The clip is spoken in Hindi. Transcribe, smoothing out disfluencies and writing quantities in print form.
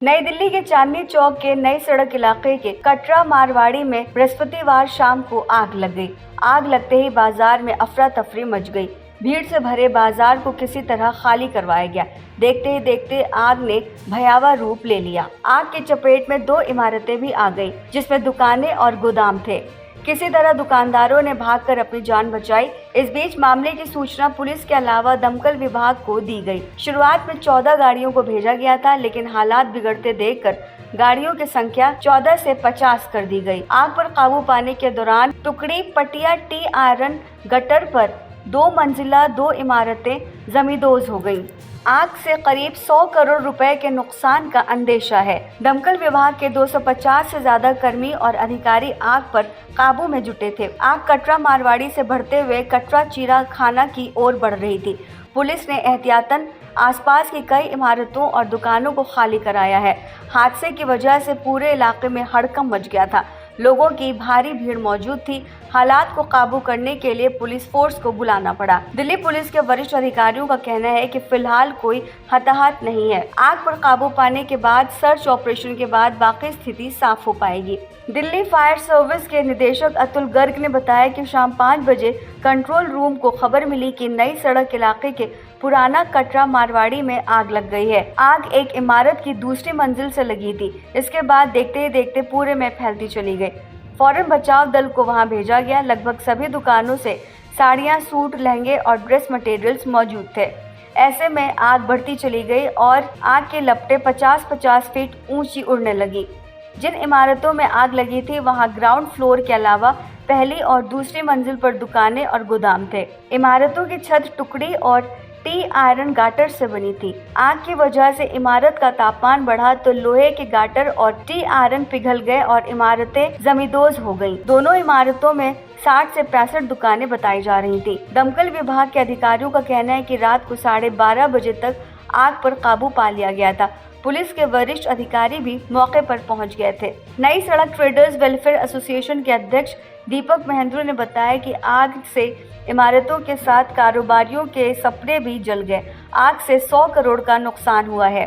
नई दिल्ली के चांदनी चौक के नई सड़क इलाके के कटरा मारवाड़ी में बृहस्पतिवार शाम को आग लग गई। आग लगते ही बाजार में अफरा तफरी मच गई। भीड़ से भरे बाजार को किसी तरह खाली करवाया गया। देखते ही देखते आग ने भयावह रूप ले लिया। आग की चपेट में दो इमारतें भी आ गई, जिसमें दुकानें और गोदाम थे। किसी तरह दुकानदारों ने भागकर अपनी जान बचाई। इस बीच मामले की सूचना पुलिस के अलावा दमकल विभाग को दी गई। शुरुआत में 14 गाड़ियों को भेजा गया था, लेकिन हालात बिगड़ते देखकर गाड़ियों की संख्या 14 से 50 कर दी गई। आग पर काबू पाने के दौरान टुकड़ी पटिया टी आयरन गटर पर 2 मंजिला 2 इमारतें जमींदोज हो गईं। आग से करीब 100 करोड़ रुपए के नुकसान का अंदेशा है। दमकल विभाग के 250 से ज्यादा कर्मी और अधिकारी आग पर काबू में जुटे थे। आग कटरा मारवाड़ी से बढ़ते हुए कटरा चीरा खाना की ओर बढ़ रही थी। पुलिस ने एहतियातन आसपास की कई इमारतों और दुकानों को खाली कराया है। हादसे की वजह से पूरे इलाके में हड़कंप मच गया था। लोगों की भारी भीड़ मौजूद थी। हालात को काबू करने के लिए पुलिस फोर्स को बुलाना पड़ा। दिल्ली पुलिस के वरिष्ठ अधिकारियों का कहना है कि फिलहाल कोई हताहत नहीं है। आग पर काबू पाने के बाद सर्च ऑपरेशन के बाद बाकी स्थिति साफ हो पाएगी। दिल्ली फायर सर्विस के निदेशक अतुल गर्ग ने बताया कि शाम 5 बजे कंट्रोल रूम को खबर मिली कि नई सड़क इलाके के पुराना कटरा मारवाड़ी में आग लग गई है। आग एक इमारत की दूसरी मंजिल से लगी थी। इसके बाद देखते ही देखते पूरे में फैलती चली गई। फौरन बचाव दल को वहां भेजा गया। लगभग सभी दुकानों से साड़ियां, सूट, लहंगे और ड्रेस मटेरियल्स मौजूद थे। ऐसे में आग बढ़ती चली गई और आग की लपटें 50-50 फीट ऊंची उड़ने लगी। जिन इमारतों में आग लगी थी वहां ग्राउंड फ्लोर के अलावा पहली और दूसरी मंजिल पर दुकानें और गोदाम थे। इमारतों की छत टुकड़ी और टी आयरन गाटर से बनी थी। आग की वजह से इमारत का तापमान बढ़ा तो लोहे के गाटर और टी आयरन पिघल गए और इमारतें जमींदोज हो गईं। दोनों इमारतों में 60 से 65 दुकानें बताई जा रही थी। दमकल विभाग के अधिकारियों का कहना है कि रात को 12:30 बजे तक आग पर काबू पा लिया गया था। पुलिस के वरिष्ठ अधिकारी भी मौके पर पहुंच गए थे। नई सड़क ट्रेडर्स वेलफेयर एसोसिएशन के अध्यक्ष दीपक महेंद्र ने बताया कि आग से इमारतों के साथ कारोबारियों के सपने भी जल गए। आग से 100 करोड़ का नुकसान हुआ है।